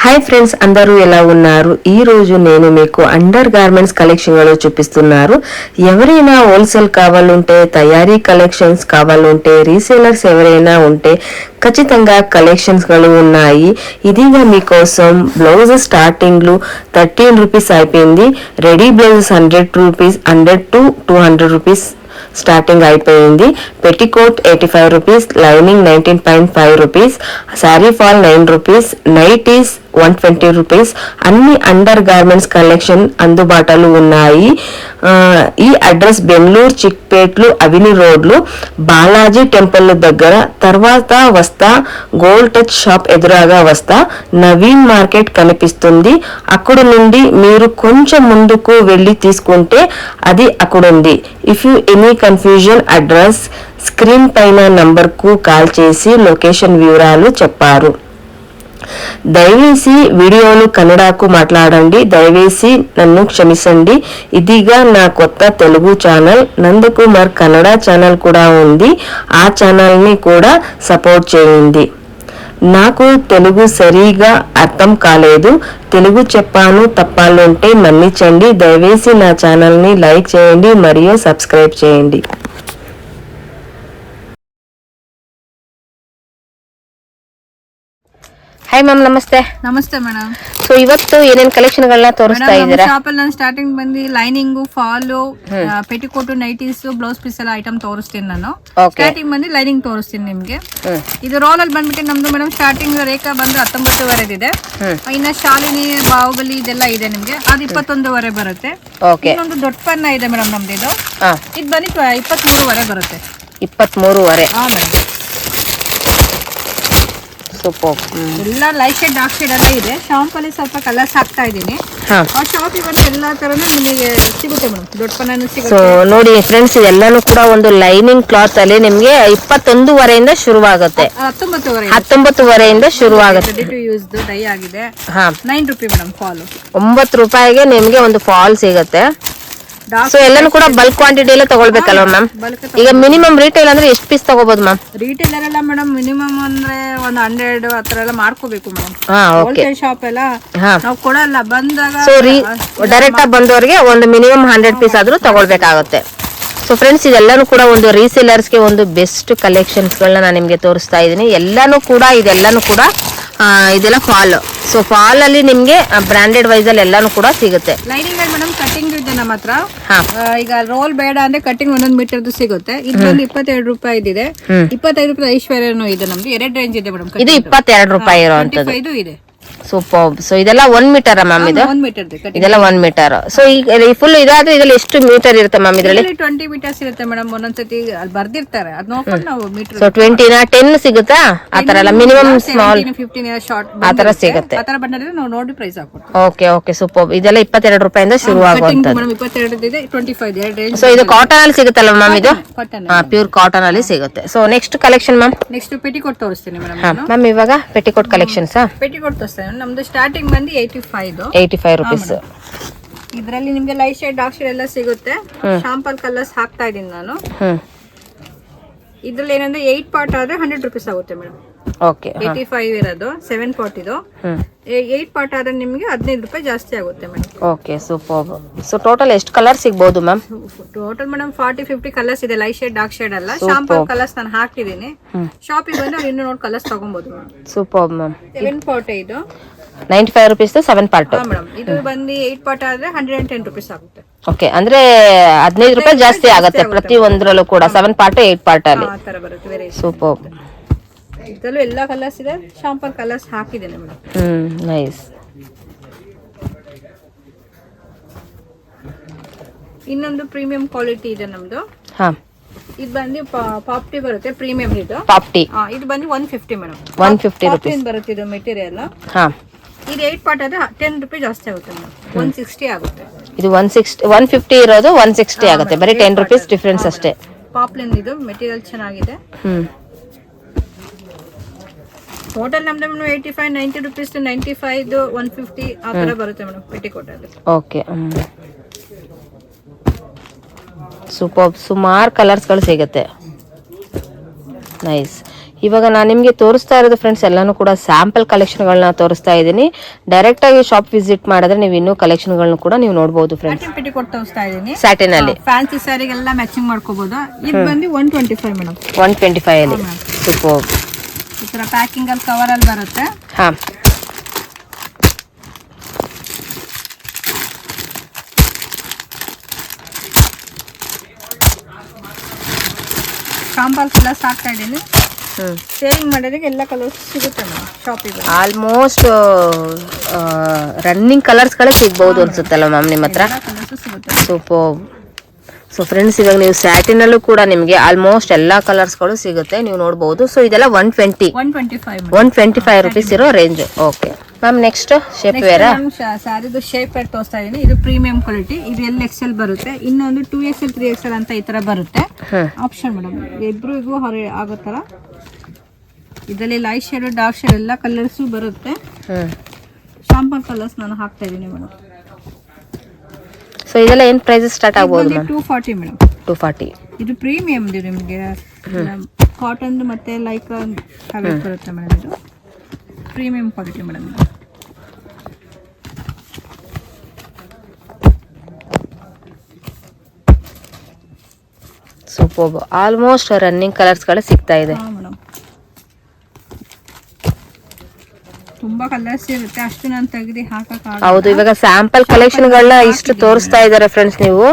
Hi friends, అందరూ ఎలా ఉన్నారు? ఈ రోజు నేను మీకు అండర్ గార్మెంట్స్ కలెక్షన్లు చూపిస్తున్నారు. ఎవరైనా హోల్సేల్ కావాలంటే, తయారీ కలెక్షన్స్ కావాలంటే, రీసేలర్స్ ఎవరైనా ఉంటే ఖచ్చితంగా కలెక్షన్స్ ఉన్నాయి. ఇదిగా మీకోసం బ్లౌజ్ స్టార్టింగ్లు 13 రూపీస్ అయిపోయింది. Ready blouses 100 rupees, 100 to 200 rupees starting అయిపోయింది. Petticoat 85 rupees, lining 19.5 rupees, sari fall 9 rupees, nighties 120 rupees. అన్ని అండర్ గార్మెంట్స్ కలెక్షన్ అందుబాటులో ఉన్నాయి. ఈ అడ్రస్ బెంగళూరు చిక్పేట్లు అవిని రోడ్లు బాలాజీ టెంపుల్ దగ్గర. తర్వాత వస్తా గోల్డ్ టచ్ షాప్ ఎదురుగా వస్తా నవీన్ మార్కెట్ కనిపిస్తుంది. అక్కడ నుండి మీరు కొంచెం ముందుకు వెళ్ళి తీసుకుంటే అది అక్కడ ఉంది. If you any confusion address screen పైన నంబర్ కు కాల్ చేసి లొకేషన్ వివరాలు చెప్పారు. దయవేసి వీడియోను కన్నడకు మాట్లాడండి. దయవేసి నన్ను క్షమించండి. ఇదిగా నా కొత్త తెలుగు ఛానల్. నందకుమార్ కన్నడ ఛానల్ కూడా ఉంది. ఆ ఛానల్ని కూడా సపోర్ట్ చేయండి. నాకు తెలుగు సరిగా అర్థం కాలేదు. తెలుగు చెప్పాను, తప్పాలంటే మన్నించండి. దయవేసి నా ఛానల్ని లైక్ చేయండి మరియు సబ్స్క్రైబ్ చేయండి. ಹಾಯ್ ಮ್ಯಾಮ್, ನಮಸ್ತೆ. ನಮಸ್ತೆ ಮೇಡಮ್. ಸೊ ಇವತ್ತು ಏನೇನ್ ಕಲೆಕ್ಷನ್ ಗಳನ್ನ ತೋರಿಸ್ತಾ ಇದ್ದೀರಾ? ಶಾಪ್ ಅಲ್ಲಿ ನಾನು ಸ್ಟಾರ್ಟಿಂಗ್ ಬಂದು lining, fall, petticoat, nighties, blouse piece ಎಲ್ಲ ಐಟಮ್ ತೋರಿಸ್ತೀನಿ ನಾನು. ಸ್ಟಾರ್ಟಿಂಗ್ ಬಂದು ಲೈನಿಂಗ್ ತೋರಿಸ್ತೀನಿ ನಿಮ್ಗೆ. ಇದು ರೋಲ್ ಅಲ್ಲಿ ಬಂದ್ಬಿಟ್ಟು ನಮ್ದು ಮೇಡಮ್ ಸ್ಟಾರ್ಟಿಂಗ್ ರೇಖಾ ಬಂದು 19ವರೆದಿದೆ. ಇನ್ನ ಶಾಲಿನಿ, ಬಾಹುಬಲಿ ಇದೆಲ್ಲ ಇದೆ ನಿಮ್ಗೆ. ಅದು 21ವರೆ ಬರುತ್ತೆ. ಇನ್ನೊಂದು ದೊಡ್ಡ ಪನ್ನ ಇದೆ ಮೇಡಮ್ ನಮ್ದು. ಇದು ಬಂದು 23ವರೆ ಬರುತ್ತೆ. 23ವರೆ. ಹಾ ಮೇಡಮ್. ಎಲ್ಲ ಲೈಟ್ ಶೇಡ್, ಡಾರ್ಕ್ ಶೇಡ್ ಎಲ್ಲ ಇದೆ. ಶಾಂಪ್ ಅಲ್ಲಿ ಸ್ವಲ್ಪ ಕಲರ್ಸ್ ಹಾಕ್ತಾ ಇದೀನಿ. ಆ ಶಾಪ್ ಇವತ್ತು ಎಲ್ಲಾ ತರನು ನಿಮಗೆ ಸಿಗುತ್ತೆ ಮೇಡಮ್. ದೊಡ್ಡ ಪನ್ನನು ಸಿಗುತ್ತೆ. ಸೊ ನೋಡಿ ಫ್ರೆಂಡ್ಸ್, ಇದೆಲ್ಲಾನು ಕೂಡ ಒಂದು ಲೈನಿಂಗ್ ಕ್ಲಾತ್ ಅಲ್ಲಿ ನಿಮಗೆ 21ವರೆಯಿಂದ ಶುರುವಾಗುತ್ತೆ. 19ವರೆಯಿಂದ ಶುರುವಾಗುತ್ತೆ. ರೆಡಿ ಟು ಯೂಸ್ ಡೈ ಆಗಿದೆ. 9 ರೂಪಾಯಿ ಮೇಡಮ್ ಫಾಲ್. 9 ರೂಪಾಯಿಗೆ ನಿಮಗೆ ಒಂದು ಫಾಲ್ ಸಿಗುತ್ತೆ. ಸೊ ಎಲ್ಲಾನು ಕೂಡ ಬಲ್ಕ್ ಕ್ವಾಂಟಿಟಿ ಎಲ್ಲ ತಗೊಳ್ಬೇಕಲ್ವಾ ಮ್ಯಾಮ್? ಈಗ ಮಿನಿಮಮ್ ರಿಟೇಲ್ ಅಂದ್ರೆ ಎಷ್ಟು ಪೀಸ್ ತಗೋಬಹುದು ಮ್ಯಾಮ್? ರಿಟೇಲರ್ ಎಲ್ಲ ಮೇಡಮ್ ಮಿನಿಮಮ್ ಅಂದ್ರೆ ಒಂದು 100 ಆ ತರ ಎಲ್ಲ ಮಾಡ್ಕೋಬೇಕು ಮೇಡಮ್. ಹೋಲ್ಸೇಲ್ ಶಾಪ್ ಎಲ್ಲ ನಾವು ಕೊಡಲ್ಲ. ಬಂದಾಗ ಸೊ ಡೈರೆಕ್ಟ್ ಆಗಿ ಬಂದವರಿಗೆ ಒಂದು ಮಿನಿಮಮ್ 100 ಪೀಸ್ ಆದ್ರೂ ತಗೊಳ್ಬೇಕಾಗುತ್ತೆ. ಸೊ ಫ್ರೆಂಡ್ಸ್, ಇದೆಲ್ಲಾನು ಕೂಡ ಒಂದು ರೀಸೇಲರ್ಸ್ಗೆ ಒಂದು ಬೆಸ್ಟ್ ಕಲೆಕ್ಷನ್ಸ್ ಗಳನ್ನ ನಾನು ನಿಮ್ಗೆ ತೋರಿಸ್ತಾ ಇದ್ದೀನಿ. ಇದೆಲ್ಲಾನು ಕೂಡ ಇದೆಲ್ಲ ಫಾಲ್. ಸೊ ಫಾಲ್ ಅಲ್ಲಿ ನಿಮ್ಗೆ ಬ್ರಾಂಡೆಡ್ ವೈಸ್ ಅಲ್ಲಿ ಎಲ್ಲಾನು ಕೂಡ ಸಿಗುತ್ತೆ. ಲೈನಿಂಗ್ ಅಲ್ಲಿ ಮೇಡಮ್ ಕಟಿಂಗ್ ಇದೆ ನಮ್ಮ ಹತ್ರ. ಈಗ ರೋಲ್ ಬೇಡ ಅಂದ್ರೆ ಕಟಿಂಗ್ 1 ಮೀಟರ್ದು ಸಿಗುತ್ತೆ. ಇದು ಬಂದು 22 ರೂಪಾಯಿ ಇದೆ. 25 ರೂಪಾಯಿ ಐಶ್ವರ್ಯನೂ ಇದೆ ನಮ್ದು. 2 ರೇಂಜ್ ಇದೆ ಮೇಡಮ್. ಇದು 22 ರೂಪಾಯಿ ಇರುವಂತದ್ದು. ಇದು ಇದೆ. ಸೂಪರ್. ಸೊ ಇದೆಲ್ಲ 1 ಮೀಟರ್ ಮ್ಯಾಮ್? ಇದು 1 ಮೀಟರ್ ಇದೆಲ್ಲ 1 ಮೀಟರ್. ಸೊ ಈ ಫುಲ್ ಇದಾದ್ರೆ ಇದ್ರಲ್ಲಿ ಎಷ್ಟು ಮೀಟರ್ ಇರುತ್ತೆ ಮ್ಯಾಮ್? ಇದರಲ್ಲಿ 20 ಮೀಟರ್ಸ್ ಇರುತ್ತೆ ಮೇಡಮ್. ಒಂದೊಂದ್ಸತಿ ಅಲ್ಲಿ ಬರ್ದಿರ್ತಾರೆ, ಅದ್ ನೋಡ್ಕೊಂಡು ನಾವು ಮೀಟರ್. ಸೊ 20 ನ 10 ಸಿಗುತ್ತಾ? ಆತರ ಎಲ್ಲ ಮಿನಿಮಮ್ ಸ್ಮಾಲ್ 15 ಶಾರ್ಟ್ ಆತರ ಸಿಗುತ್ತೆ. ಆತರ ಬಂದ್ರೆ ನಾವು ನೋಡಿ ಪ್ರೈಸ್ ಹಾಕೋದು. Okay super. ಇದೆಲ್ಲ 22 ರೂಪಾಯಿಂದ ಶುರುವಾಗುವಂತದ್ದು ಮೇಡಮ್. 22 ಇದೆ, 25 2 ರೇಂಜ್. ಸೊ ಇದು ಕಾಟನ್ ಅಲ್ಲಿ ಸಿಗುತ್ತಲ್ಲ ಮ್ಯಾಮ್? ಇದು ಪ್ಯೂರ್ ಕಾಟನ್ ಅಲ್ಲಿ ಸಿಗುತ್ತೆ. So next collection ma'am? Next petticoat ತೋರಿಸ್ತೀನಿ ಮೇಡಮ್. ಮ್ಯಾಮ್ ಇವಾಗ ಪೆಟಿಕೋಟ್ ಕಲೆಕ್ಷನ್ಸ್. ಪೆಟಿಕೋಟ್ ತೋರಿಸ್ತೀನಿ. ನಮ್ದು ಸ್ಟಾರ್ಟಿಂಗ್ ಬಂದು 85 ರೂಪೀಸ್. ಇದರಲ್ಲಿ ನಿಮ್ಗೆ ಲೈಟ್ ಶೇಡ್, ಡಾರ್ಕ್ ಶೇಡ್ ಎಲ್ಲ ಸಿಗುತ್ತೆ. ಶಾಂಪಲ್ ಕಲರ್ಸ್ ಹಾಕ್ತಾ ಇದೀನಿ ನಾನು. ಇದ್ರಲ್ಲಿ ಏನಂದ್ರೆ 8 ಪಾರ್ಟ್ ಆದ್ರೆ 100 ರೂಪೀಸ್ ಆಗುತ್ತೆ ಮೇಡಮ್. ಓಕೆ. 85 ಇರೋದು 7 ಪಾರ್ಟ್ ಇದು. 8 ಪಾರ್ಟ್ ಆದ್ರೆ ನಿಮ್ಗೆ 15 ರೂಪಾಯಿ ಜಾಸ್ತಿ ಆಗುತ್ತೆ madam. Okay super. So total ಎಷ್ಟು ಕಲರ್ ಸಿಗಬಹುದು ಮ್ಯಾಮ್? ಟೋಟಲ್ ಮೇಡಮ್ 40-50 ಕಲರ್ಸ್ ಇದೆ. ಲೈಟ್ ಶೇಡ್, ಡಾರ್ಕ್ ಶೇಡ್ ಅಲ್ಲ. ಶಾಂಪಲ್ ಕಲರ್ಸ್ ನಾನು ಹಾಕಿದೀನಿ. ಶಾಪಿಗೆ ಬಂದ್ರೆ ಅವ್ರು ಇನ್ನೂ ನೋಡಿ ಕಲರ್ಸ್ ತಗೊಬಹುದು ಮೇಡಮ್. Super ma'am. 7 ಪಾರ್ಟ್ ಇದು 95 ರೂಪೀಸ್ 7 ಪಾರ್ಟ್. ಮೇಡಮ್ ಇದು ಬಂದು 8 ಪಾರ್ಟ್ ಆದ್ರೆ 110 ರೂಪೀಸ್ ಆಗುತ್ತೆ. ಓಕೆ, ಅಂದ್ರೆ 15 ರೂಪಾಯಿ ಜಾಸ್ತಿ ಆಗುತ್ತೆ ಪ್ರತಿ ಒಂದ್ರಲ್ಲೂ ಕೂಡ. 7 ಪಾರ್ಟ್ 8 ಪಾರ್ಟ್ ಅಲ್ಲಿ. ಆ ತರ ಬರುತ್ತೆ. Variety super. ಇದರಲ್ಲೂ ಎಲ್ಲಾ ಕಲರ್ಸ್ ಇದೆ. ಶಾಂಪಲ್ ಕಲರ್ಸ್ ಹಾಕಿದ್ದೇನೆ ಮೇಡಮ್. ನೈಸ್. ಇನ್ನೊಂದು ಪ್ರೀಮಿಯಂ ಕ್ವಾಲಿಟಿ ಇದೆ ನಮ್ದು. ಇದು ಬಂದು ಪಾಪ್ಟಿ ಬರುತ್ತೆ. ಪ್ರೀಮಿಯಂ ಇದು ಪಾಪ್ಟಿ. ಇದು ಬಂದು 150 ಮೇಡಮ್. 150 ರೂಪೀಸ್ ಬರುತ್ತೆ ಇದು ಮೆಟೀರಿಯಲ್. ಇದು 8 ಪಾರ್ಟ್ ಆದ್ರೆ 10 ರೂಪಾಯಿ ಜಾಸ್ತಿ ಆಗುತ್ತೆ ಮೇಡಮ್. 160 ಆಗುತ್ತೆ. ಇದು 150 ಇರೋದು 160 ಆಗುತ್ತೆ. ಬರೀ 10 ರೂಪೀಸ್ ಡಿಫರೆನ್ಸ್ ಅಷ್ಟೇ. ಪಾಪ್ಲಿನ್ ಇದು ಮೆಟೀರಿಯಲ್ ಚೆನ್ನಾಗಿದೆ. ಟೋಟಲ್ ನಮ್ದು 85 90 ರೂಪೀಸ್ 95 150 ಆ ತರ ಬರುತ್ತೆ ಮೇಡಮ್ ಪೆಟಿಕೋಟ್ ಅಲ್ಲಿ. ಓಕೆ. ಸೂಪರ್. ಸುಮಾರು ಕಲರ್ಸ್ ಗಳು ಸಿಗುತ್ತೆ. ನೈಸ್. ಇವಾಗ ನಾನು ನಿಮಗೆ ತೋರಿಸ್ತಾ ಇರೋದು ಫ್ರೆಂಡ್ಸ್ ಎಲ್ಲಾನು ಕೂಡ ಸ್ಯಾಂಪಲ್ ಕಲೆಕ್ಷನ್ಗಳನ್ನ ತೋರಿಸ್ತಾ ಇದ್ದೀನಿ. ಡೈರೆಕ್ಟ್ ಆಗಿ ಶಾಪ್ ವಿಸಿಟ್ ಮಾಡಿದ್ರೆ ನೀವು ಇನ್ನೂ ಕಲೆಕ್ಷನ್ಗಳನ್ನ ಕೂಡ ನೀವು ನೋಡಬಹುದು ಫ್ರೆಂಡ್ಸ್. ಪೆಟಿಕೋಟ್ ತೋರಿಸ್ತಾ ಇದ್ದೀನಿ ಸ್ಯಾಟಿನ್ ಅಲ್ಲಿ ಫ್ಯಾನ್ಸಿ ಸ್ಯಾರಿಗೆಲ್ಲ ಮ್ಯಾಚಿಂಗ್ ಮಾಡ್ಕೋಬಹುದು. ಇದು ಬಂದು 125 ಮೇಡಮ್. 125 ಅಲ್ಲಿ ಸೂಪರ್. ಈ ತರ ಪ್ಯಾಕಿಂಗ್ ಅಲ್ಲಿ ಕವರ್ ಅಲ್ಲಿ ಬರುತ್ತೆ. ಹಾ ಶಾಂಪಲ್ಸ್ ಎಲ್ಲ ಸಾಕ್ತಾ ಇದ್ದೀನಿ. ಸೇವಿಂಗ್ ಮಾಡೋದಕ್ಕೆ ಎಲ್ಲ ಕಲರ್ಸ್ ಸಿಗುತ್ತೆ ಮೇಡಮ್ ಶಾಪಿಗೆ. ಆಲ್ಮೋಸ್ಟ್ ರನ್ನಿಂಗ್ ಕಲರ್ಸ್ಗಳೇ ಸಿಗ್ಬಹುದು ಅನ್ಸುತ್ತಲ್ಲ ಮ್ಯಾಮ್ ನಿಮ್ಮ ಹತ್ರ. ಸೂಪರ್. ಸೊ ಫ್ರೆಂಡ್ಸ್ ಇವಾಗ ನೀವು ಸ್ಯಾಟಿನಲ್ಲೂ ಕೂಡ ನಿಮಗೆ ಆಲ್ಮೋಸ್ಟ್ ಎಲ್ಲಾ ಕಲರ್ಸ್ಗಳು ಸಿಗುತ್ತೆ, ನೀವು ನೋಡಬಹುದು. ಸೊ ಇದೆಲ್ಲ 125 ರುಪೀಸ್ ಇರೋ range. Okay ma'am, next shapewear. ಸ್ಯಾರಿದು ಶೇಪ್ ವೇರ್ ತೋರಿಸ್ತಾ ಇದೀನಿ. ಇದು ಪ್ರೀಮಿಯಂ ಕ್ವಾಲಿಟಿ. ಇದು XL ಬರುತ್ತೆ, ಇನ್ನೊಂದು 2XL 3XL ಅಂತ ಈ ತರ ಬರುತ್ತೆ ಆಪ್ಷನ್ ಮೇಡಮ್. ಇಬ್ರಿಗೂ ಹೊರ ಆಗೋ ತರ ಇದರಲ್ಲಿ ಲೈಟ್ ಶೇಡ್ ಡಾರ್ಕ್ ಶೇಡ್ ಎಲ್ಲ ಕಲರ್ಸ್ ಬರುತ್ತೆ. ಶಾಂಪಲ್ ಕಲರ್ಸ್ ನಾನು ಹಾಕ್ತಾ ಇದೀನಿ ಮೇಡಮ್. ಸೊ ಇದೆಲ್ಲ ಏನು ಪ್ರೈಸಸ್ ಸ್ಟಾರ್ಟ್ ಆಗಬಹುದು ಮ್ಯಾಮ್? 240 ಮೇಡಮ್. 240. ಇದು ಪ್ರೀಮಿಯಂ ಇದು ನಿಮಗೆ ಕಾಟನ್ ಮತ್ತೆ ಲೈಕ್ ಫ್ಯಾಬ್ರಿಕ್ ಬರುತ್ತೆ ಮೇಡಮ್. ಇದು premium quality madam. Super. Almost running ಕಲರ್ಸ್ಗಳು ಸಿಗ್ತಾ ಇದೆ. ತುಂಬಾ ಕಲರ್ಸ್ ಇರುತ್ತೆ, ಅಷ್ಟು ನಾನು ತೆಗೆದು ಹಾಕಕ್ಕಾಗಲ್ಲ. ಹೌದು, ಇವಾಗ ಸ್ಯಾಂಪಲ್ ಕಲೆಕ್ಷನ್ಗಳನ್ನ ಇಷ್ಟು ತೋರಿಸ್ತಾ ಇದ್ದಾರೆ ಫ್ರೆಂಡ್ಸ್. ನೀವು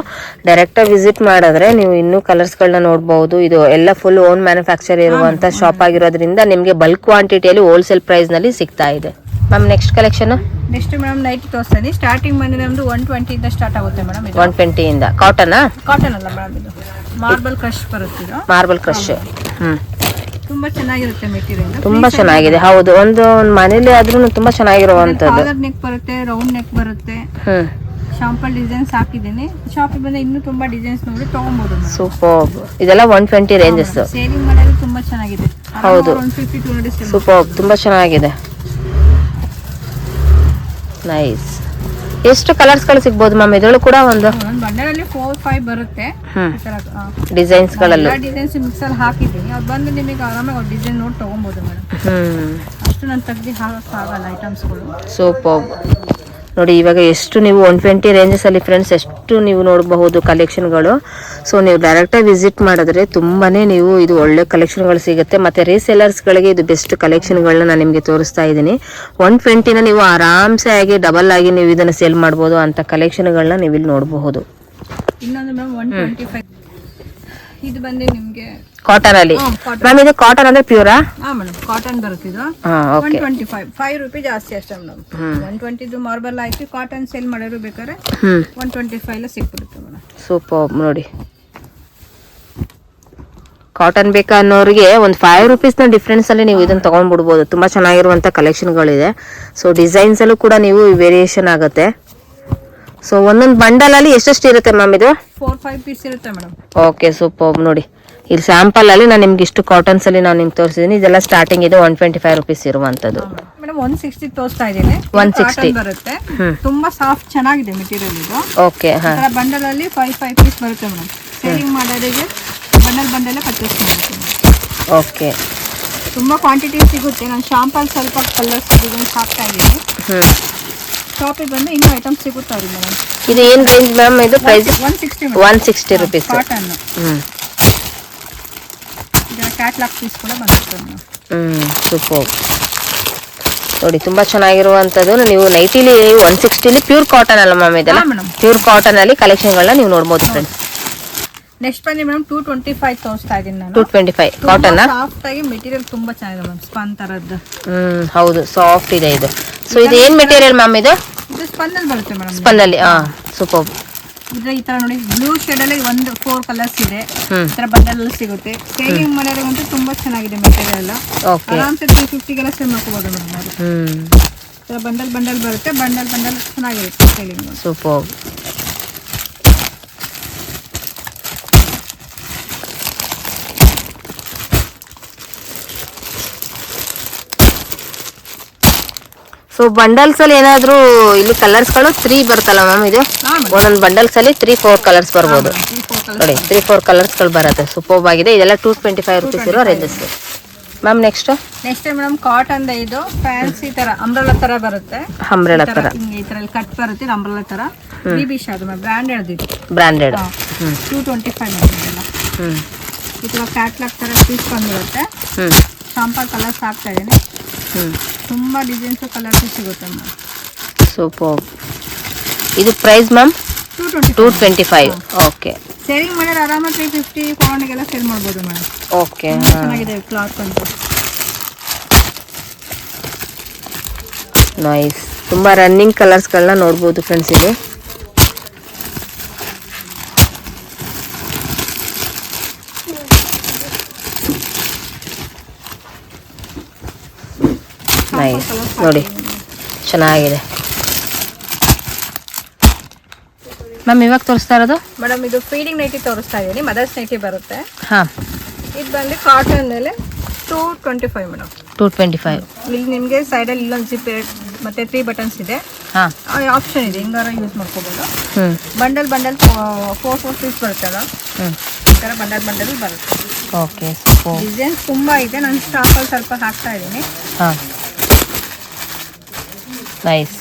ಡೈರೆಕ್ಟ್ ಆಗಿ ವಿಸಿಟ್ ಮಾಡಿದ್ರೆ ನೀವು ಇನ್ನೂ ಕಲರ್ಸ್ ಗಳನ್ನ ನೋಡಬಹುದು. ಇದು ಎಲ್ಲ ಫುಲ್ ಓನ್ ಮ್ಯಾನುಫ್ಯಾಕ್ಚರ್ ಇರುವಂತ ಶಾಪ್ ಆಗಿರೋದ್ರಿಂದ ನಿಮಗೆ ಬಲ್ಕ್ ಕ್ವಾಂಟಿಟಿಯಲ್ಲಿ ಹೋಲ್ಸೇಲ್ ಪ್ರೈಸ್ ನಲ್ಲಿ ಸಿಗ್ತಾ ಇದೆ. Ma'am next collection. Next madam night ತೋರಿಸ್ತೀನಿ. ಸ್ಟಾರ್ಟಿಂಗ್ ಬಂದು ನಮ್ದು 120 ಇಂದ ಸ್ಟಾರ್ಟ್ ಆಗುತ್ತೆ ಮೇಡಮ್. 120 ಇಂದ. ಕಾಟನ್ ಅಲ್ಲ ಮೇಡಮ್, ಇದು ಮಾರ್ಬಲ್ ಕ್ರಶ್ ಬರುತ್ತೆ. Marble crush. ತುಂಬಾ ಚೆನ್ನಾಗಿರುತ್ತೆ ಮೆಟೀರಿಯಲ್. ತುಂಬಾ ಚೆನ್ನಾಗಿದೆ. ಹೌದು, ಒಂದು ಮನೇಲಿ ಆದ್ರೂ ತುಂಬಾ ಚೆನ್ನಾಗಿರುವಂತದ್ದು. ಕಾಲರ್ ನೆಕ್ ಬರುತ್ತೆ, ರೌಂಡ್ ನೆಕ್ ಬರುತ್ತೆ. ಶಾಂಪಲ್ ಡಿಸೈನ್ಸ್ ಹಾಕಿದ್ದೀನಿ. ಶಾಪಿಗೆ ಬಂದ ಇನ್ನೂ ತುಂಬಾ ಡಿಸೈನ್ಸ್ ನೋಡಿ ತಗೊಬಹುದು. ಸೂಪರ್. ಇದೆಲ್ಲ 120 ರೇಂಜಸ್. ಸೇಲಿಂಗ್ ಮಾಡೋದು ತುಂಬಾ ಚೆನ್ನಾಗಿದೆ. ಹೌದು, 150 200. ಸೂಪರ್. ತುಂಬಾ ಚೆನ್ನಾಗಿದೆ. ನೈಸ್. ಎಷ್ಟು ಕಲರ್ಸ್ ಗಳು ಸಿಗಬಹುದು ಮ್ಯಾಮ್? ಇದರಲ್ಲೂ ಕೂಡ ಒಂದು ಬಂಡಲಲ್ಲಿ 4-5 ಬರುತ್ತೆ. ಡಿಸೈನ್ಸ್ ಗಳಲ್ಲೂ ಡಿಸೈನ್ಸ್ ಮಿಕ್ಸ್ ಅಲ್ಲಿ ಹಾಕಿದ್ದೀನಿ. ಅವ್ರು ಬಂದು ನಿಮಗೆ ಆರಾಮಾಗಿ ಒಂದು ಡಿಸೈನ್ ನೋಡಿ ತಗೊಬಹುದು ಮೇಡಮ್. ಅಷ್ಟು ನಾನು ತೆಗ್ದು ಹಾಕಕ್ಕಾಗಲ್ಲ ಐಟಮ್ಸ್ಗಳು. ಸೂಪರ್. ನೋಡಿ ಇವಾಗ ಎಷ್ಟು ನೀವು 120 ರೇಂಜಸ್ ಅಲ್ಲಿ ಫ್ರೆಂಡ್ಸ್ ಎಷ್ಟು ನೀವು ನೋಡಬಹುದು ಕಲೆಕ್ಷನ್ಗಳು. ಸೊ ನೀವು ಡೈರೆಕ್ಟ್ ಆಗಿ ವಿಸಿಟ್ ಮಾಡಿದ್ರೆ ತುಂಬಾನೇ ನೀವು ಇದು ಒಳ್ಳೆ ಕಲೆಕ್ಷನ್ಗಳು ಸಿಗುತ್ತೆ. ಮತ್ತೆ ರೀಸೇಲರ್ಸ್ ಗಳಿಗೆ ಇದು ಬೆಸ್ಟ್ ಕಲೆಕ್ಷನ್ಗಳನ್ನ ನಾನು ನಿಮಗೆ ತೋರಿಸ್ತಾ ಇದ್ದೀನಿ. 120ನ ನೀವು ಆರಾಮ್ಸೆ ಆಗಿ ಡಬಲ್ ಆಗಿ ನೀವು ಇದನ್ನ ಸೇಲ್ ಮಾಡಬಹುದು ಅಂತ ಕಲೆಕ್ಷನ್ಗಳನ್ನ ನೀವು ಇಲ್ಲಿ ನೋಡಬಹುದು. ಇನ್ನೊಂದು ಮ್ಯಾಮ್ 125 ಇದು ಬಂದು ನಿಮಗೆ ಕಾಟನ್ ಅಲ್ಲಿ. ಮ್ಯಾಮ್ ಇದು ಕಾಟನ್ ಅಂದ್ರೆ ಪ್ಯೂರಾ? ಹಾ ಮೇಡಮ್, ಕಾಟನ್ ಬರುತ್ತೆ ಇದು. 125 5 ರೂಪಾಯಿ ಜಾಸ್ತಿ ಅಷ್ಟೇ ಮೇಡಮ್. 120 ಮಾರ್ಬಲ್ ಆಯ್ತು. ಕಾಟನ್ ಸೇಲ್ ಮಾಡೋರು ಬೇಕಾದ್ರೆ 125 ಎಲ್ಲ ಸಿಕ್ಬಿಡುತ್ತೆ ಮೇಡಮ್. ಸೂಪರ್. ನೋಡಿ ಕಾಟನ್ ಬೇಕಾ ಅನ್ನೋರಿಗೆ ಒಂದು 5 ರೂಪೀಸ್ ನ ಡಿಫ್ರೆನ್ಸ್ ಅಲ್ಲಿ ನೀವು ಇದನ್ನ ತಗೊಂಡ್ಬಿಡ್ಬೋದು. ತುಂಬಾ ಚೆನ್ನಾಗಿರುವಂತ ಕಲೆಕ್ಷನ್ಗಳಿದೆ. ಸೊ ಡಿಸೈನ್ಸ್ ಅಲ್ಲೂ ಕೂಡ ನೀವು ವೇರಿಯೇಷನ್ ಆಗುತ್ತೆ. ಸೊ ಒಂದೊಂದು ಬಂಡಲ್ ಅಲ್ಲಿ ಎಷ್ಟೆಷ್ಟು ಇರುತ್ತೆ ಮ್ಯಾಮ್? ಇದು 4-5 ಪೀಸ್ ಇರುತ್ತೆ ಮೇಡಮ್. Okay, super. ನೋಡಿ ಇಲ್ಲಿ ಸ್ಯಾಂಪಲ್ ಅಲ್ಲಿ ನಾನು ನಿಮ್ಗೆ ಇಷ್ಟು ಕಾಟನ್ಸ್ ಅಲ್ಲಿ ನಾನು ನಿಮ್ಗೆ ತೋರಿಸಿದೀನಿ. ಇದೆಲ್ಲ ಸ್ಟಾರ್ಟಿಂಗ್ ಇದೆ 125 ರೂಪೀಸ್ ಇರುವಂತದ್ದು. ಮೇಡಮ್ 160 ತೋರಿಸ್ತಾ ಇದ್ದೀನಿ. 160 ಬರುತ್ತೆ. ತುಂಬಾ ಸಾಫ್ಟ್ ಚೆನ್ನಾಗಿದೆ ಮೆಟೀರಿಯಲ್ ಇದು. ಓಕೆ. ಬಂಡಲ್ ಅಲ್ಲಿ 5 ಪೀಸ್ ಬರುತ್ತೆ ಮೇಡಮ್. ಸೇಲಿಂಗ್ ಮಾಡೋರಿಗೆ ಬಂಡಲ್ ಪರ್ಚೇಸ್ ಮಾಡುತ್ತೆ. ಓಕೆ. ತುಂಬಾ ಕ್ವಾಂಟಿಟಿ ಸಿಗುತ್ತೆ. ನಾನು ಶಾಂಪಲ್ ಸ್ವಲ್ಪ ಕಲರ್ಸ್ ಡಿಸೈನ್ಸ್ ಹಾಕ್ತಾ ಇದ್ದೀನಿ. ಶಾಪಿಗೆ ಬಂದು ಇನ್ನೂ ಐಟಮ್ಸ್ ಸಿಗುತ್ತಾರೆ ಮೇಡಮ್. ಇದು ಏನ್ ರೇಂಜ್ ಮ್ಯಾಮ್? ಇದು ಪ್ರೈಸ್ 160 ರೂಪೀಸ್. ಕಾಟನ್. ಇದರ ಕ್ಯಾಟ್ಲಾಗ್ ಪೀಸ್ ಕೂಡ ಬರುತ್ತೆ. ಸೂಪರ್. ನೋಡಿ ತುಂಬಾ ಚೆನ್ನಾಗಿರುವಂತದ್ದು. ನೀವು ನೈಟಿಲಿ 160ಲಿ ಪ್ಯೂರ್ ಕಾಟನ್ ಅಲ್ಲ ಮ್ಯಾಮ್? ಇದೆಲ್ಲ ಪ್ಯೂರ್ ಕಾಟನ್ ಅಲ್ಲಿ ಕಲೆಕ್ಷನ್ಗಳನ್ನ ನೀವು ನೋಡಬಹುದು ಫ್ರೆಂಡ್ಸ್. ನೆಕ್ಸ್ಟ್ ಬನ್ನಿ ಮೇಡಮ್ 225 ತೋರಿಸ್ತಾ ಇದ್ದೀನಿ ನಾನು. 225 ಕಾಟನ್. ಸಾಫ್ಟ್ ಆಗಿ ಮೆಟೀರಿಯಲ್ ತುಂಬಾ ಚೆನ್ನಾಗಿದೆ ಮ್ಯಾಮ್. ಸ್ಪನ್ ತರದ್ದು. ಹೌದು, ಸಾಫ್ಟ್ ಇದೆ ಇದು. ಸೊ ಇದು ಏನ್ ಮೆಟೀರಿಯಲ್ ಮ್ಯಾಮ್? ಇದು ಸ್ಪನ್ ಅಲ್ಲಿ ಬರುತ್ತೆ ಮೇಡಮ್. ಸ್ಪನ್ ಅಲ್ಲಿ. ಸೂಪರ್. ಇದ್ರೆ ಈ ತರ ನೋಡಿ ಬ್ಲೂ ಶೇಡ್ ಅಲ್ಲಿ 4 ಕಲರ್ಸ್ ಇದೆ. ಈ ತರ ಬಂಡಲ್ ಅಲ್ಲಿ ಸಿಗುತ್ತೆ. ಸೇಲಿಂಗ್ ಮಾಡೋರಿಗಂತೂ ತುಂಬಾ ಚೆನ್ನಾಗಿದೆ ಮೆಟೀರಿಯಲ್. ಆರಾಮ್ಸೆ 250 ಗೆಲ್ಲ ಸೇಲ್ ಮಾಡ್ಕೋಬಹುದು ಮೇಡಮ್. ಈ ತರ ಬಂಡಲ್ ಬರುತ್ತೆ. ಬಂಡಲ್ ಚೆನ್ನಾಗಿರುತ್ತೆ ಸೇಲಿಂಗ್. ಸೂಪರ್. ಸೊ ಬಂಡಲ್ಸ್ ಅಲ್ಲಿ ಏನಾದ್ರು ಇಲ್ಲಿ ಕಲರ್ಸ್ ಗಳು 3 ಬರುತ್ತಲ್ಲ ಮ್ಯಾಮ್? ಇದು ಒಂದೊಂದು ಬಂಡಲ್ಸ್ ಅಲ್ಲಿ 3-4 ಕಲರ್ಸ್ ಬರ್ಬೋದು. ನೋಡಿ 3-4 ಕಲರ್ಸ್ ಗಳು ಬರುತ್ತೆ. ಸೂಪರ್ ಆಗಿದೆ. ಇದೆಲ್ಲ 225 ರೂಪೀಸ್ ಇರೋ ranges. Ma'am next madam cotton ಇದು ಫ್ಯಾನ್ಸಿ ತರ ಅಂಬ್ರೆಲಾ ತರ ಬರುತ್ತೆ. ಅಂಬ್ರೆಲಾ ತರ ಈ ತರ ಕಟ್ ಬರುತ್ತೆ ಅಂಬ್ರೆಲಾ ತರ. ಬಿಬಿಶ್ ಅದು ಬ್ರಾಂಡೆಡ್ ಇದು. ಬ್ರಾಂಡೆಡ್ 225 ಈ ತರ ಕ್ಯಾಟ್ಲಾಗ್ ತರ ಪೀಸ್ ಬಂದಿರುತ್ತೆ. ಶಾಂಪಲ್ ಕಲರ್ಸ್ ಹಾಕ್ತಾ ಇದ್ದೀನಿ. ತುಂಬಾ ಡಿಸೈನ್ಸ್ ಕಲರ್ಸ್ ಸಿಗುತ್ತೆ ಮ್ಯಾಮ್. ಸೂಪರ್. ಇದು ಪ್ರೈಸ್ ಮ್ಯಾಮ್ 225. ಓಕೆ. ಸೇಲಿಂಗ್ ಮಾಡಿದ್ರೆ ಆರಾಮ 350 400 ಸೇಲ್ ಮಾಡ್ಬೋದು ಮೇಡಮ್. ಓಕೆ. ಚೆನ್ನಾಗಿದೆ ಕ್ಲಾತ್ ಅಂತ. ನೈಸ್. ತುಂಬಾ ರನ್ನಿಂಗ್ ಕಲರ್ಸ್ಗಳನ್ನ ನೋಡ್ಬೋದು ಫ್ರೆಂಡ್ಸ್ ಇಲ್ಲಿ. ನೈಸ್ ನೋಡಿ ಚೆನ್ನಾಗಿದೆ ಮ್ಯಾಮ್. ಇವಾಗ ತೋರಿಸ್ತಾ ಇರೋದು ಮೇಡಮ್ ಇದು ಫೀಡಿಂಗ್ ನೈಟಿ ತೋರಿಸ್ತಾ ಇದ್ದೀನಿ. ಮದರ್ಸ್ ನೈಟಿ ಬರುತ್ತೆ. ಹಾಂ. ಇದು ಬಂದು ಕಾಟನ್ ಮೇಲೆ 225 ಮೇಡಮ್. 225. ಇಲ್ಲಿ ನಿಮಗೆ ಸೈಡಲ್ಲಿ ಇಲ್ಲೊಂದು ಜಿಪ್ ಮತ್ತೆ 3 ಬಟನ್ಸ್ ಇದೆ. ಹಾಂ. ಆಪ್ಷನ್ ಇದೆ, ಹಿಂಗಾರ ಯೂಸ್ ಮಾಡ್ಕೋಬೋದು. ಬಂಡಲ್ 4 ಪೀಸ್ ಬರುತ್ತಲ್ಲ, ಈ ಥರ ಬಂಡಲ್ ಬರುತ್ತೆ. ಓಕೆ. ಡಿಸೈನ್ಸ್ ತುಂಬ ಇದೆ. ನಾನು ಸ್ಟಾಕಲ್ಲಿ ಸ್ವಲ್ಪ ಹಾಕ್ತಾ ಇದ್ದೀನಿ. ಹಾಂ. ನೈಸ್.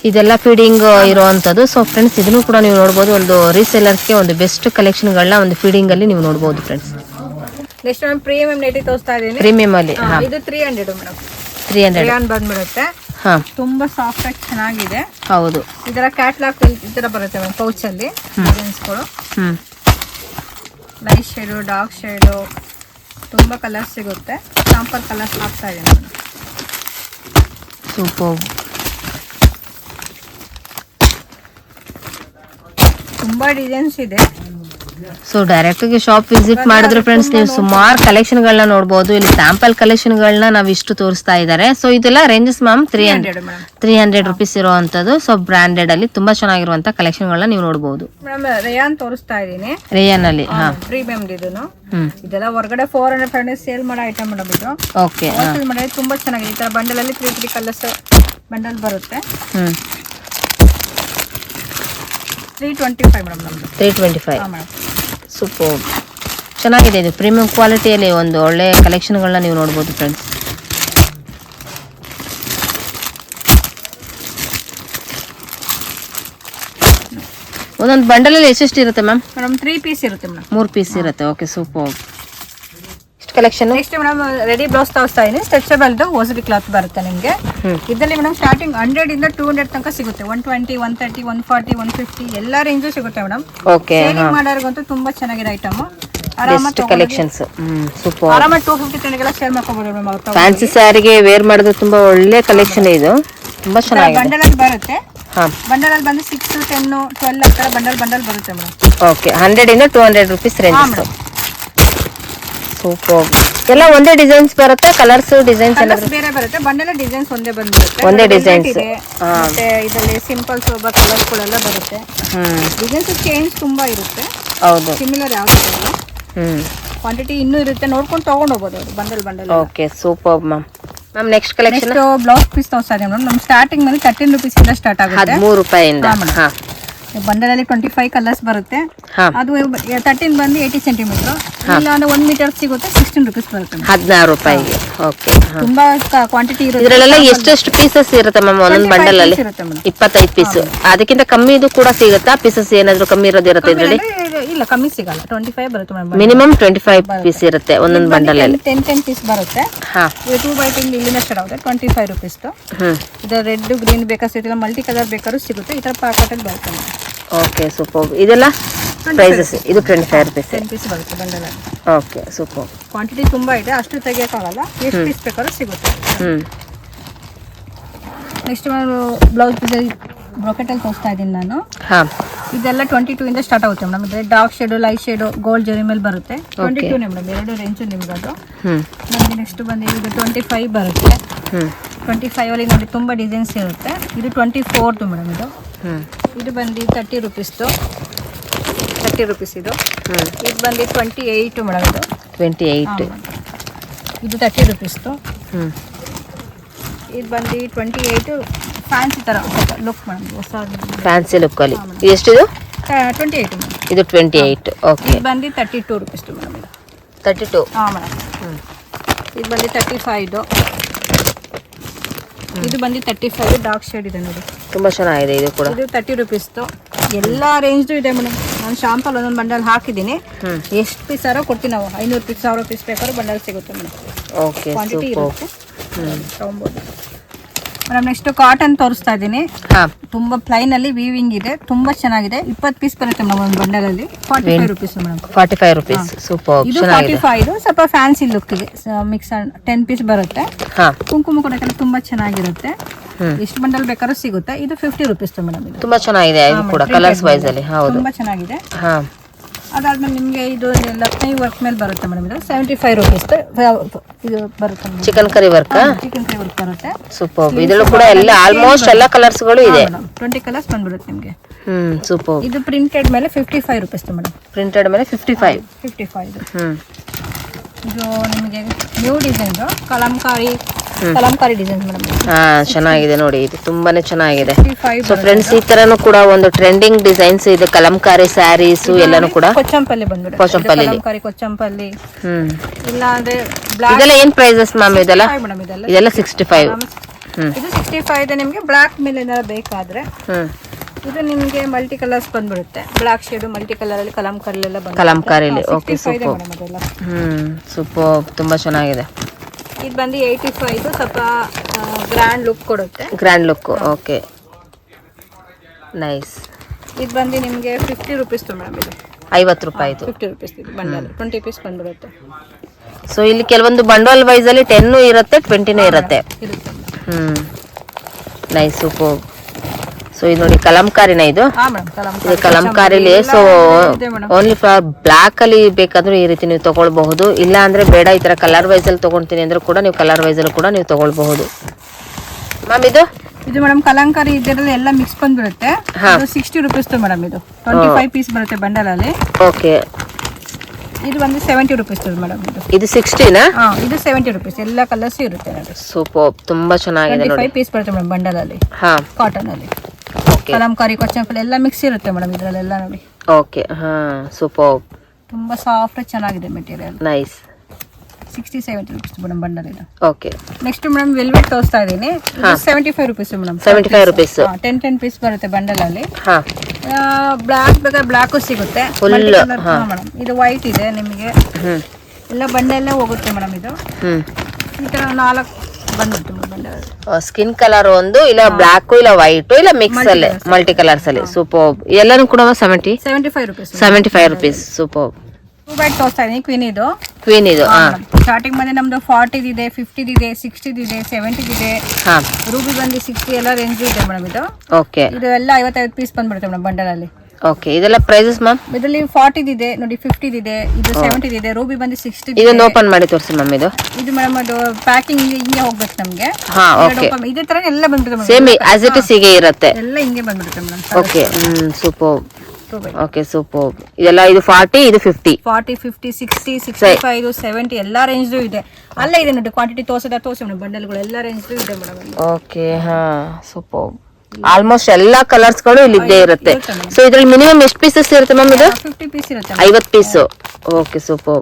ಇದೆಲ್ಲ ಫೀಡಿಂಗ್ ಇರುವಂಥದ್ದು. ಸೊ ಫ್ರೆಂಡ್ಸ್ ಇದನ್ನು ಕೂಡ ನೀವು ನೋಡ್ಬೋದು. ಒಂದು ರೀಸೇಲರ್ಸ್ಗೆ ಒಂದು ಬೆಸ್ಟ್ ಕಲೆಕ್ಷನ್ಗಳನ್ನ ಒಂದು ಫೀಡಿಂಗಲ್ಲಿ ನೀವು ನೋಡ್ಬೋದು ಫ್ರೆಂಡ್ಸ್. ನೆಕ್ಸ್ಟ್ ನಾನು ಪ್ರೀಮಿಯಂ ನೈಟಿ ತೋರಿಸ್ತಾ ಇದ್ದೀನಿ. ಪ್ರೀಮಿಯಂ ಅಲ್ಲಿ ಇದು 300 ಮೇಡಮ್. 300 ಬಂದ್ಬಿಡುತ್ತೆ. ಹಾಂ. ತುಂಬಾ ಸಾಫ್ಟ್ ಆಗಿ ಚೆನ್ನಾಗಿದೆ. ಹೌದು. ಇದರ ಕ್ಯಾಟ್ಲಾಗ್ ಈ ಥರ ಬರುತ್ತೆ ಮ್ಯಾಮ್. ಪೌಚಲ್ಲಿ ಡಿಸೈನ್ಸ್ಗಳು. ಲೈಟ್ ಶೇಡು, ಡಾರ್ಕ್ ಶೇಡು, ತುಂಬ ಕಲರ್ಸ್ ಸಿಗುತ್ತೆ. ಶಾಂಪಲ್ ಕಲರ್ಸ್ ಹಾಕ್ತಾ ಇದೆ ಮೇಡಮ್. ಸೂಪರ್. ತುಂಬಾ ಡಿಸೈನ್ಸ್ ಇದೆ. ಸೊ ಡೈರೆಕ್ಟಾಗಿ ಶಾಪ್ ವಿಸಿಟ್ ಮಾಡಿದ್ರೆ ಫ್ರೆಂಡ್ಸ್ ನೀವು ಸುಮಾರು ಕಲೆಕ್ಷನ್ಗಳನ್ನ ನೋಡ್ಬೋದು. ಇಲ್ಲಿ ಸ್ಯಾಂಪಲ್ ಕಲೆಕ್ಷನ್ಗಳನ್ನ ನಾವು ಇಷ್ಟು ತೋರಿಸ್ತಾ ಇದ್ದಾರೆ. ಸೊ ಇದೆಲ್ಲ ರೇಂಜಸ್ ಮ್ಯಾಮ್ 300 ರುಪೀಸ್ ಇರುವಂತದ್ದು. ಸೊ ಬ್ರಾಂಡೆಡ್ ಅಲ್ಲಿ ತುಂಬಾ ಚೆನ್ನಾಗಿರುವಂತ ಕಲೆಕ್ಷನ್ಗಳನ್ನ ನೀವು ನೋಡಬಹುದು. ರೇಯಾನ್ ತೋರಿಸ್ತಾ ಇದ್ದೀನಿ. ರೇಯಾನ್ ಅಲ್ಲಿ ಪ್ರೀಮಿಯಂ ಇದನ್ನು. ಇದೆಲ್ಲ ಹೊರಗಡೆ 400 ಸೇಲ್ ಮಾಡೋ ಐಟಮ್ ಮೇಡಮ್ ಇದು. ಓಕೆ. ಮಾಡಿದ್ರೆ ತುಂಬಾ ಚೆನ್ನಾಗಿದೆ. ಈ ತರ ಬಂಡಲ್ ಅಲ್ಲಿ 3 ಕಲರ್ಸ್ ಬಂಡಲ್ ಬರುತ್ತೆ. 325 ಮೇಡಮ್ ನಮ್ದು. 325 ಮೇಡಮ್. ಸೂಪರ್. ಚೆನ್ನಾಗಿದೆ. ಇದು ಪ್ರೀಮಿಯಂ ಕ್ವಾಲಿಟಿಯಲ್ಲಿ ಒಂದು ಒಳ್ಳೆ ಕಲೆಕ್ಷನ್ಗಳನ್ನ ನೀವು ನೋಡ್ಬೋದು ಫ್ರೆಂಡ್ಸ್. ಒಂದೊಂದು ಬಂಡಲಲ್ಲಿ ಎಷ್ಟೆಷ್ಟು ಇರುತ್ತೆ ಮ್ಯಾಮ್? ಮೇಡಮ್ 3 ಪೀಸ್ ಇರುತ್ತೆ ಮೇಡಮ್. 3 ಪೀಸ್ ಇರುತ್ತೆ. Okay. Super. Collection next madam ready blouse ತೋರಿಸ್ತಾ ಇದೀನಿ. ಸ್ಟ್ರೆಚಬಲ್ ಹೊಸಡಿ ಕ್ಲಾತ್ ಬರುತ್ತೆ ನಿಮಗೆ. ಇದರಲ್ಲಿ ಮೇಡಮ್ ಸ್ಟಾರ್ಟಿಂಗ್ 100 ಇಂದ 200 ತನಕ ಸಿಗುತ್ತೆ. 120, 130, 140, 150 ಎಲ್ಲ ರೇಂಜು ಸಿಗುತ್ತೆ ಮೇಡಮ್. ಓಕೆ. ಸೇಲಿಂಗ್ ಮಾಡೋರ್ಗಂತೂ ತುಂಬಾ ಚೆನ್ನಾಗಿದೆ ಐಟಮ್. ಆರಾಮಾಗಿ ಕಲೆಕ್ಷನ್ಸ್. ಸೂಪರ್. ಆರಾಮಾಗಿ 250 ಸೇಲ್ ಮಾಡ್ಕೋಬಹುದು ಮೇಡಮ್. ಫ್ಯಾನ್ಸಿ ಸ್ಯಾರಿಗೆ ವೇರ್ ಮಾಡಿದ್ರೆ ತುಂಬಾ ಒಳ್ಳೆ ಕಲೆಕ್ಷನ್ ಇದು. ತುಂಬಾ ಚೆನ್ನಾಗಿದೆ. ಬಂಡಲ್ ಅಲ್ಲಿ ಬರುತ್ತೆ. ಬಂಡಲ್ ಅಲ್ಲಿ ಬಂದು 6, 10, 12 ಆ ತರ ಬಂಡಲ್ ಬರುತ್ತೆ ಮೇಡಮ್. ಓಕೆ. 100 ಇಂದ 200 ರುಪೀಸ್ ರೇಂಜ್. ಸೂಪರ್. ಎಲ್ಲ ಒಂದೇ ಡಿಸೈನ್ಸ್ ಬರುತ್ತೆ? ಕಲರ್ಸ್ ಡಿಸೈನ್ಸ್ ಎಲ್ಲ ಬೇರೆ ಬರುತ್ತೆ. ಬಂಡಲ್ ಡಿಸೈನ್ಸ್ ಒಂದೇ ಬಂದಿರುತ್ತೆ. ಒಂದೇ ಡಿಸೈನ್ಸ್. ಮತ್ತೆ ಇದರಲ್ಲಿ ಸಿಂಪಲ್ ಸೋಬರ್ ಕಲರ್ಸ್ ಗಳೆಲ್ಲ ಬರುತ್ತೆ. ಡಿಸೈನ್ಸ್ ಚೇಂಜ್ ತುಂಬಾ ಇರುತ್ತೆ. ಹೌದು. ಸಿಮಿಲರ್ ಯಾವುದು ಇಲ್ಲ. ಕ್ವಾಂಟಿಟಿ ಇನ್ನೂ ಇರುತ್ತೆ. ನೋಡ್ಕೊಂಡು ತಗೊಂಡು ಹೋಗೋದು ಅವರು bundle. Okay. Super ma'am. Next collection blouse piece ತೋರಿಸ್ತಾ ಇದೀನಿ ಮೇಡಮ್. ನಮ್ಮ ಸ್ಟಾರ್ಟಿಂಗ್ ಬಂದು 13 rupees ಇಂದ ಸ್ಟಾರ್ಟ್ ಆಗುತ್ತೆ. 13 ರೂಪಾಯಿಂದ. ಬಂಡಲ್ ಅಲ್ಲಿ 25 ಕಲರ್ಸ್ ಬರುತ್ತೆ. ಅದು 13 ಬಂದು 80 ಸೆಂಟಿಮೀಟರ್. ಇಲ್ಲ ಅಂದ್ರೆ 1 ಮೀಟರ್ ಸಿಗುತ್ತೆ. 16 rupees ಬರುತ್ತೆ. 16 ರೂಪಾಯಿಗೆ. ಓಕೆ. ತುಂಬಾ ಕ್ವಾಂಟಿಟಿ ಇರುತ್ತೆ. ಇದರಲ್ಲೆಲ್ಲ ಎಷ್ಟು ಪೀಸಸ್ ಇರುತ್ತೆ ಮ್ಯಾಮ್ ಒಂದೊಂದು ಬಂಡಲ್ ಅಲ್ಲಿ? 25 ಪೀಸ್. ಅದಕ್ಕಿಂತ ಕಮ್ಮಿ ಇದು ಕೂಡ ಸಿಗುತ್ತಾ? ಪೀಸಸ್ ಏನಾದ್ರು ಕಮ್ಮಿ ಇರೋದಿರುತ್ತೆ ಇದರಲ್ಲಿ? ಇಲ್ಲ, ಕಮ್ಮಿ ಸಿಗಲ್ಲ. 25 ಬರುತ್ತೆ ಮೇಡಮ್. ಮಿನಿಮಮ್ 25 ಪೀಸ್ ಇರುತ್ತೆ ಒಂದೊಂದು ಬಂಡಲ್ ಅಲ್ಲಿ. 10 ಪೀಸ್ ಬರುತ್ತೆ. ಇದು 2 by 10 ಇಲ್ಲಿಂದ ಸ್ಟಾರ್ಟ್ ಆಗುತ್ತೆ. 25 rupees. ಇದು ರೆಡ್, ಗ್ರೀನ್ ಬೇಕಾದ್ರೆ ಮಲ್ಟಿ ಕಲರ್ ಬೇಕಾದ್ರೂ ಸಿಗುತ್ತೆ. ಈ ತರ ಪ್ಯಾಕೆಟ್ ಅಲ್ಲಿ ಬರುತ್ತೆ. ಓಕೆ. ಸೂಪರ್. ಇದೆಲ್ಲ ಪ್ರೈಸಸ್? ಇದು 25 ರುಪೀಸ್. 10 ಪೀಸ್ ಬರುತ್ತೆ ಬಂಡಲ್ ಅಲ್ಲಿ. ಓಕೆ. ಸೂಪರ್. ಕ್ವಾಂಟಿಟಿ ತುಂಬಾ ಇದೆ. ಅಷ್ಟು ತೆಗಿಯಕ್ಕಾಗಲ್ಲ. ಎಷ್ಟು ಪೀಸ್ ಬೇಕಾದ್ರೂ ಸಿಗುತ್ತೆ. ನೆಕ್ಸ್ಟ್ ಬ್ಲೌಸ್ ಪೀಸ್ ಬ್ರಾಕೆಟ್ ಅಲ್ಲಿ ತೋರಿಸ್ತಾ ಇದ್ದೀನಿ ನಾನು. ಇದೆಲ್ಲ 22 ಇಂದ ಸ್ಟಾರ್ಟ್ ಆಗುತ್ತೆ ಮೇಡಮ್. ಇದ್ರೆ dark shade, light shade, gold ಜರಿ ಮೇಲೆ ಬರುತ್ತೆ. 22 ಮೇಡಮ್. ಎರಡು ರೇಂಜ್ ನಿಮ್ಗೆ ಅದು. ನೆಕ್ಸ್ಟ್ ಬಂದು ಇದು 25 ಬರುತ್ತೆ. 25 ಅಲ್ಲಿ ನೋಡಿ ತುಂಬಾ ಡಿಸೈನ್ಸ್ ಇರುತ್ತೆ. ಇದು 24 ಮೇಡಮ್. ಇದು ಬಂದು 30 rupees. 30 rupees ಇದು. ಇದು ಬಂದು 28 ಮೇಡಮ್. ಇದು 28. ಇದು 30 rupees. ಇದು ಬಂದು 28 ಫ್ಯಾನ್ಸಿ ತರ ಲುಕ್ ಮೇಡಮ್. ಹೊಸ ಫ್ಯಾನ್ಸಿ ಲುಕ್ ಅಲ್ಲಿ. ಎಷ್ಟಿದು? 28 ಮೇಡಮ್. ಇದು 28. ಓಕೆ. ಇದು ಬಂದು 32 rupees ಮೇಡಮ್. ಇದು 32. ಮೇಡಮ್. ಇದು ಬಂದು 35 ಇದು ಬಂದು 35 ಡಾರ್ಕ್ ಶೇಡ್ ಇದೆ ನೋಡಿ, ತುಂಬಾ ಚೆನ್ನಾಗಿದೆ ಇದು ಕೂಡ. ಇದು 30 ರುಪೀಸ್ದು. ಎಲ್ಲ ರೇಂಜ್ದು ಇದೆ ಮೇಡಮ್. ನಾನು ಶಾಂಪಲ್ ಒಂದೊಂದು ಬಂಡಲ್ ಹಾಕಿದ್ದೀನಿ. ಎಷ್ಟು ಪೀಸ್ ಆರೋ ಕೊಡ್ತೀನಿ ನಾವು. 500 ಪೀಸ್ 1000 ಪೀಸ್ ಬೇಕಾದ್ರೂ ಬಂಡಲ್ ಸಿಗುತ್ತೆ ಮೇಡಮ್. ಓಕೆ, ಕ್ವಾಂಟಿಟಿ ಇರುತ್ತೆ, ತಗೊಬೋದು ಮೇಡಮ್. ನೆಕ್ಸ್ಟ್ ಕಾಟನ್ ತೋರಿಸ್ತಾ ಇದ್ದೀನಿ. ತುಂಬಾ ಪ್ಲೈನ್ ಅಲ್ಲಿ ವೀವಿಂಗ್ ಇದೆ, ತುಂಬಾ ಚೆನ್ನಾಗಿದೆ. 20 ಪೀಸ್ ಬರುತ್ತೆ ಮೇಡಮ್ ಒಂದು ಬಂಡಲ್ ಅಲ್ಲಿ. 45 ರುಪೀಸ್ ಮೇಡಮ್. 45 ರುಪೀಸ್. ಸೂಪರ್. ಇದು 45 ಸ್ವಲ್ಪ ಫ್ಯಾನ್ಸಿ ಲುಕ್ ಗೆ ಮಿಕ್ಸ್ 10 ಪೀಸ್ ಬರುತ್ತೆ. ಕುಂಕುಮ ಕೊಡಕ್ಕೆಲ್ಲ ತುಂಬಾ ಚೆನ್ನಾಗಿರುತ್ತೆ. ಎಷ್ಟು ಬಂಡಲ್ ಬೇಕಾದ್ರೂ ಸಿಗುತ್ತೆ. ಇದು 50 ರುಪೀಸ್ ಮೇಡಮ್. ಇದು ತುಂಬಾ ಚೆನ್ನಾಗಿದೆ. ಇದು ಕೂಡ ಕಲರ್ಸ್ ವೈಸ್ ಅಲ್ಲಿ ಹೌದು, ತುಂಬಾ ಚೆನ್ನಾಗಿದೆ. ಅದಾದ್ಮೇಲೆ ನಿಮಗೆ ಇದು ಲಕ್ನೈ ವರ್ಕ್ ಮೇಲೆ ಬರುತ್ತೆ ಮೇಡಮ್. ಇದು 75 ರುಪೀಸ್ ಇದು ಬರುತ್ತೆ. Chicken curry work, chicken curry work ಬರುತ್ತೆ. ಸೂಪರ್. ಇದರಲ್ಲೂ ಕೂಡ ಎಲ್ಲ ಆಲ್ಮೋಸ್ಟ್ ಎಲ್ಲ ಕಲರ್ಸ್ ಗಳು ಇದೆ. 20 ಕಲರ್ಸ್ ಬಂದ್ಬಿಡುತ್ತೆ ನಿಮಗೆ. ಸೂಪರ್. ಇದು ಪ್ರಿಂಟೆಡ್ ಮೇಲೆ 55 ರುಪೀಸ್ ಮೇಡಮ್. ಪ್ರಿಂಟೆಡ್ ಮೇಲೆ 55. ಇದು ನಿಮಗೆ new design Kalamkari design madam. ಚೆನ್ನಾಗಿದೆ ನೋಡಿ, ಇದು ತುಂಬಾನೇ ಚೆನ್ನಾಗಿದೆ. ಸೊ ಫ್ರೆಂಡ್ಸ್, ಈ ತರನು ಕೂಡ ಒಂದು ಟ್ರೆಂಡಿಂಗ್ ಡಿಸೈನ್ಸ್ ಇದೆ. ಕಲಂಕಾರಿ ಸ್ಯಾರೀಸ್ ಎಲ್ಲಾನು ಕೂಡ ಕೊಚ್ಚಂಪಲ್ಲಿ ಬಂದ್ಬಿಡುತ್ತೆ. ಕಲಂಕಾರಿ ಕೊಚ್ಚಂಪಲ್ಲಿ ಇಲ್ಲ ಅಂದ್ರೆ ಇದೆಲ್ಲ ಏನ್ ಪ್ರೈಸಸ್ ಮ್ಯಾಮ್? ಇದೆಲ್ಲ 65. ಇದು 65 ಇದೆ ನಿಮಗೆ. ಬ್ಲಾಕ್ ಮೇಲೆ ಏನಾದ್ರು ಬೇಕಾದ್ರೆ ಇದು ನಿಮಗೆ ಮಲ್ಟಿ ಕಲರ್ಸ್ ಬಂದ್ಬಿಡುತ್ತೆ. ಬ್ಲಾಕ್ ಶೇಡ್ ಮಲ್ಟಿ ಕಲರ್ ಅಲ್ಲಿ ಕಲಂಕಾರಿ ಎಲ್ಲ ಬಂದು ಕಲಂಕಾರಿಲಿ. Okay, super. ಸೂಪರ್, ತುಂಬಾ ಚೆನ್ನಾಗಿದೆ. ಇದು ಬಂದು 85 ಸ್ವಲ್ಪ ಗ್ರ್ಯಾಂಡ್ ಲುಕ್ ಕೊಡುತ್ತೆ. Grand look. Okay, nice. ಇದು ಬಂದು ನಿಮಗೆ 50 ರುಪೀಸ್ ಮೇಡಮ್. ಇದು 50 ರೂಪಾಯಿ. 50 ರುಪೀಸ್ ಇದು ಬಂಡಲ್ 20 ಪೀಸ್ ಬಂದ್ಬಿಡುತ್ತೆ. ಸೊ ಇಲ್ಲಿ ಕೆಲವೊಂದು ಬಂಡಲ್ ವೈಸ್ ಅಲ್ಲಿ 10 ಇರುತ್ತೆ, 20 ಇರುತ್ತೆ. Nice, super. ಸೊ ಇದು ನೋಡಿ ಕಲಂಕಾರಿನ ಇದು. ಇದು ಕಲಂಕಾರಿಲಿ. ಸೊ ಓನ್ಲಿ ಫಾರ್ ಬ್ಲಾಕ್ ಅಲ್ಲಿ ಬೇಕಾದ್ರೂ ಈ ರೀತಿ ನೀವು ತಗೊಳ್ಬಹುದು. ಇಲ್ಲ ಅಂದ್ರೆ ಬೇಡ, ಈ ತರ ಕಲರ್ ವೈಸ್ ಅಲ್ಲಿ ತಗೊಂತೀನಿ ಅಂದ್ರೆ ಕೂಡ ನೀವು ಕಲರ್ ವೈಸ್ ಅಲ್ಲಿ ಕೂಡ ನೀವು ತಗೊಳ್ಬಹುದು. ಮ್ಯಾಮ್ ಇದು ಮೇಡಮ್ ಕಲಂಕಾರಿ ಇದರಲ್ಲಿ ಎಲ್ಲ ಮಿಕ್ಸ್ ಬಂದ್ಬಿಡುತ್ತೆ. 60 ರುಪೀಸ್ ಮೇಡಮ್. ಇದು 25 ಪೀಸ್ ಬರುತ್ತೆ ಬಂಡಲ್ ಅಲ್ಲಿ. ಓಕೆ. ಇದು ಬಂದು 70 ರುಪೀಸ್ ಮೇಡಮ್. ಇದು 60ನಾ? ಇದು 70 ರುಪೀಸ್. ಎಲ್ಲ ಕಲರ್ಸ್ ಇರುತ್ತೆ ನೋಡಿ. ಸೂಪರ್, ತುಂಬಾ ಚೆನ್ನಾಗಿದೆ ನೋಡಿ. 25 ಪೀಸ್ ಬರುತ್ತೆ ಮೇಡಮ್ ಬಂಡಲ್ ಅಲ್ಲಿ. ಕಾಟನ್ ಅಲ್ಲಿ ಕಲಂಕಾರಿ ಕೊಚ್ಚಂಪಲ್ಲಿ ಎಲ್ಲ ಮಿಕ್ಸ್ ಇರುತ್ತೆ ಮೇಡಮ್ ಇದರಲ್ಲೆಲ್ಲ ನೋಡಿ. Okay, super. ತುಂಬಾ ಸಾಫ್ಟ್ ಚೆನ್ನಾಗಿದೆ material. Nice. 60-70 rupees madam bundle ಇದು. ಓಕೆ. ನೆಕ್ಸ್ಟ್ ಮೇಡಮ್ ವೆಲ್ವೆಟ್ ತೋರಿಸ್ತಾ ಇದೀನಿ. 75 ರುಪೀಸ್ ಮೇಡಮ್. 75 ರುಪೀಸ್. 10 ಪೀಸ್ ಬರುತ್ತೆ ಬಂಡಲ್ ಅಲ್ಲಿ. ಬ್ಲಾಕ್ ಬೇಕಾದ್ರೆ ಬ್ಲಾಕ್ ಸಿಗುತ್ತೆ. ಮೇಡಮ್ ಇದು ವೈಟ್ ಇದೆ ನಿಮಗೆ. ಎಲ್ಲ ಬಂಡಲ್ಲೇ ಹೋಗುತ್ತೆ ಮೇಡಮ್. ಇದು ಈ ತರ 4 ಬಂದ್ಬಿಟ್ಟು ಬಂಡಲ್. ಸ್ಕಿನ್ ಕಲರ್ ಒಂದು, ಇಲ್ಲ ಬ್ಲಾಕ್, ಇಲ್ಲ ವೈಟ್, ಇಲ್ಲ ಮಿಕ್ಸ್ ಅಲ್ಲಿ ಮಲ್ಟಿ ಕಲರ್ಸ್ ಅಲ್ಲಿ. ಸೂಪರ್. ಎಲ್ಲಾನು ಕೂಡ 75 ರುಪೀಸ್. 75 ರುಪೀಸ್. ಸೂಪರ್. 2 ಬೈಟ್ ತೋರಿಸ್ತಾ ಇದೀನಿ. ಕ್ವೀನ್ ಇದು. ಸ್ಟಾರ್ಟಿಂಗ್ ಬಂದು ನಮ್ದು 40 ಇದೆ, 50 ಇದೆ, 60 ಇದೆ, 70 ಇದೆ. ರೂಬಿ ಬಂದು 60 ಎಲ್ಲ ರೇಂಜ್ ಇದೆ ಮೇಡಮ್. ಇದು ಓಕೆ. ಇದು ಎಲ್ಲ 55 ಪೀಸ್ ಬಂದ್ಬಿಡುತ್ತೆ ಮೇಡಮ್ ಬಂಡಲ್ ಅಲ್ಲಿ. ಓಕೆ. ಇದೆಲ್ಲ ಪ್ರೈಸಸ್ ಮ್ಯಾಮ್? ಇದರಲ್ಲಿ 40 ಇದೆ ನೋಡಿ, 50 ಇದೆ, ಇದು 70 ಇದೆ. ರೂಬಿ ಬಂದು 60 ಇದೆ. ಇದನ್ನ ಓಪನ್ ಮಾಡಿ ತೋರಿಸಿ ಮ್ಯಾಮ್. ಇದು ಮೇಡಮ್ ಅದು ಪ್ಯಾಕಿಂಗ್ ಹಿಂಗೆ ಹೋಗ್ಬೇಕು ನಮಗೆ. ಇದೇ ತರ ಎಲ್ಲ ಬಂದ್ಬಿಡುತ್ತೆ ಸೇಮ್ ಆಸ್ ಇಟ್ ಇಸ್ ಹೀಗೆ ಇರುತ್ತೆ. ಎಲ್ಲ ಹಿಂಗೆ ಬಂದ್ಬಿಡುತ್ತೆ madam. Okay, super. Okay, super. ಇದೆಲ್ಲ ಇದು 40, ಇದು 50. 40, 50, 60, 65, 70 ಎಲ್ಲ ರೇಂಜ್ ಇದೆ. ಅಲ್ಲೇ ಇದೆ ನೋಡಿ ಕ್ವಾಂಟಿಟಿ ತೋರಿಸಿ ಮೇಡಮ್. ಬಂಡಲ್ಗಳು ಎಲ್ಲ ರೇಂಜ್ ಇದೆ ಮೇಡಮ್. Okay, super. ಆಲ್ಮೋಸ್ಟ್ ಎಲ್ಲಾ ಕಲರ್ಸ್ ಗಳು ಇಲ್ಲಿ ಇದ್ದೇ ಇರುತ್ತೆ. ಸೊ ಇದ್ರಲ್ಲಿ ಮಿನಿಮಮ್ ಎಷ್ಟು ಪೀಸಸ್ ಇರುತ್ತೆ ಮ್ಯಾಮ್? ಇದು 50 ಪೀಸ್ ಇರುತ್ತೆ. 50 ಪೀಸ್. Okay, super.